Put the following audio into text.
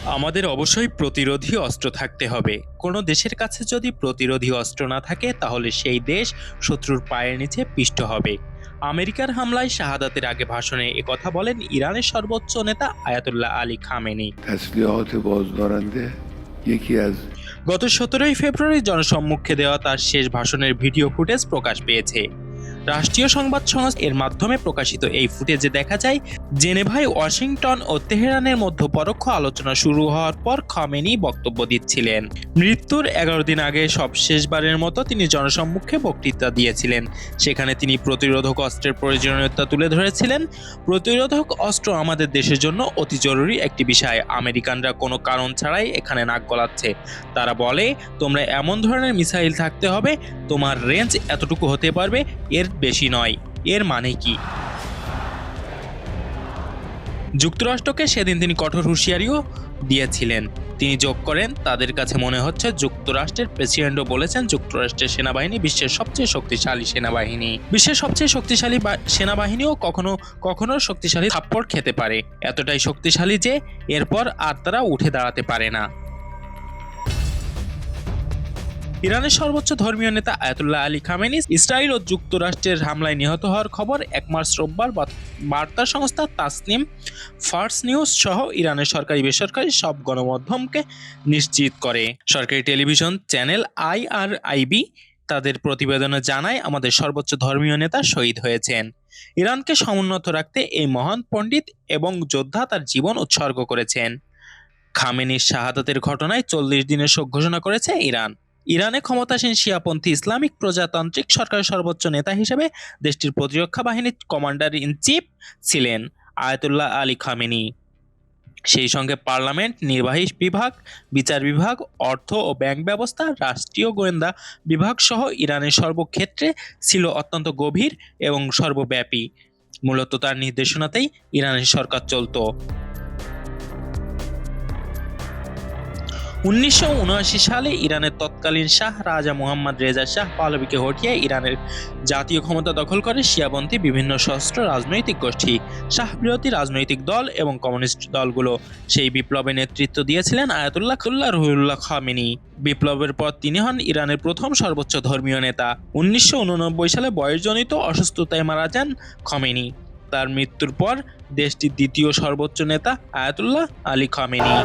আমাদের অবশ্যই প্রতিরোধী অস্ত্র থাকতে হবে। কোনো দেশের কাছে যদি প্রতিরোধী অস্ত্র না থাকে তাহলে সেই দেশ শত্রুর পায়ের নিচে পিষ্ট হবে। আমেরিকার হামলায় শাহাদাতের আগে ভাষণে একথা বলেন ইরানের সর্বোচ্চ নেতা আয়াতুল্লাহ আলী খামেনি। تسلیحات بازدارنده یکی از গত 17 ফেব্রুয়ারি জনসম্মুখে দেওয়া তার শেষ ভাষণের ভিডিও ফুটেজ প্রকাশ পেয়েছে। রাষ্ট্রীয় সংবাদ সংস্থা এর মাধ্যমে প্রকাশিত এই ফুটেজে দেখা যায় জেনেভায় ওয়াশিংটন ও তেহরানের মধ্যে পরোক্ষ আলোচনা শুরু হওয়ার পর খামেনি বক্তব্য দিচ্ছিলেন। মৃত্যুর 11 দিন আগে সবশেষবারের মতো তিনি জনসম্মুখে বক্তৃতা দিয়েছিলেন। সেখানে তিনি প্রতিরোধক অস্ত্রের প্রয়োজনীয়তা তুলে ধরেছিলেন। প্রতিরোধক অস্ত্র আমাদের দেশের জন্য অতি জরুরি একটি বিষয়। আমেরিকানরা কোনো কারণ ছাড়াই এখানে নাক গলাচ্ছে। তারা বলে, তোমরা এমন ধরনের মিসাইল থাকতে হবে, তোমার রেঞ্জ এতটুকু হতে পারবে, এর বেশি নয়। এর মানে কি? যুক্তরাষ্ট্রকে সেদিন তিনি কঠোর হুঁশিয়ারিও দিয়েছিলেন। তিনি যোগ করেন, তাদের কাছে মনে হচ্ছে যুক্তরাষ্ট্রের প্রেসিডেন্টও বলেছেন যুক্তরাষ্ট্রের সেনাবাহিনী বিশ্বের সবচেয়ে শক্তিশালী সেনাবাহিনী। বিশ্বের সবচেয়ে শক্তিশালী সেনাবাহিনীও কখনো কখনো শক্তিশালী থাপ্পড় খেতে পারে, এতটাই শক্তিশালী যে এরপর আর তারা উঠে দাঁড়াতে পারে না। ইরানের সর্বোচ্চ ধর্মীয় নেতা আয়াতুল্লাহ আলী খামেনি ইসরায়েল ও যুক্তরাষ্ট্রের হামলায় নিহত হওয়ার খবর 1 মার্চ রোববার বার্তা সংস্থা তাসনিম, ফার্স নিউজ সহ ইরানের সরকারি বেসরকারি সব গণমাধ্যমকে নিশ্চিত করে। সরকারি টেলিভিশন চ্যানেল IRIB তাদের প্রতিবেদনে জানায়, আমাদের সর্বোচ্চ ধর্মীয় নেতা শহীদ হয়েছেন। ইরানকে সমুন্নত রাখতে এই মহান পণ্ডিত এবং যোদ্ধা তার জীবন উৎসর্গ করেছেন। খামেনির শাহাদাতের ঘটনায় 40 দিনের শোক ঘোষণা করেছে ইরান। ইরানে ক্ষমতাসীন শিয়াপন্থী ইসলামিক প্রজাতান্ত্রিক সরকারের সর্বোচ্চ নেতা হিসেবে দেশটির প্রতিরক্ষা বাহিনীর কমান্ডার ইন চিফ ছিলেন আয়াতুল্লাহ আলী খামেনি। সেই সঙ্গে পার্লামেন্ট, নির্বাহী বিভাগ, বিচার বিভাগ, অর্থ ও ব্যাংক ব্যবস্থা, রাষ্ট্রীয় গোয়েন্দা বিভাগ সহ ইরানের সর্বক্ষেত্রে ছিল অত্যন্ত গভীর এবং সর্বব্যাপী। মূলত তার নির্দেশনাতেই ইরানের সরকার চলত। 1979 সালে ইরানের তৎকালীন শাহ রাজা মুহাম্মদ রেজা শাহ পাহলভীকে হটিয়ে ইরানের জাতীয় ক্ষমতা দখল করে শিয়াপন্থী বিভিন্ন সশস্ত্র রাজনৈতিক গোষ্ঠী, শাহ-বিরোধী রাজনৈতিক দল এবং কমিউনিস্ট দলগুলো। সেই বিপ্লবে নেতৃত্ব দিয়েছিলেন আয়াতুল্লাহ রুহুল্লাহ খামেনি। বিপ্লবের পর তিনি হন ইরানের প্রথম সর্বোচ্চ ধর্মীয় নেতা। 1989 সালে বয়সজনিত অসুস্থতায় মারা যান খামেনি। তার মৃত্যুর পর দেশটির দ্বিতীয় সর্বোচ্চ নেতা আয়াতুল্লাহ আলী খামেনি।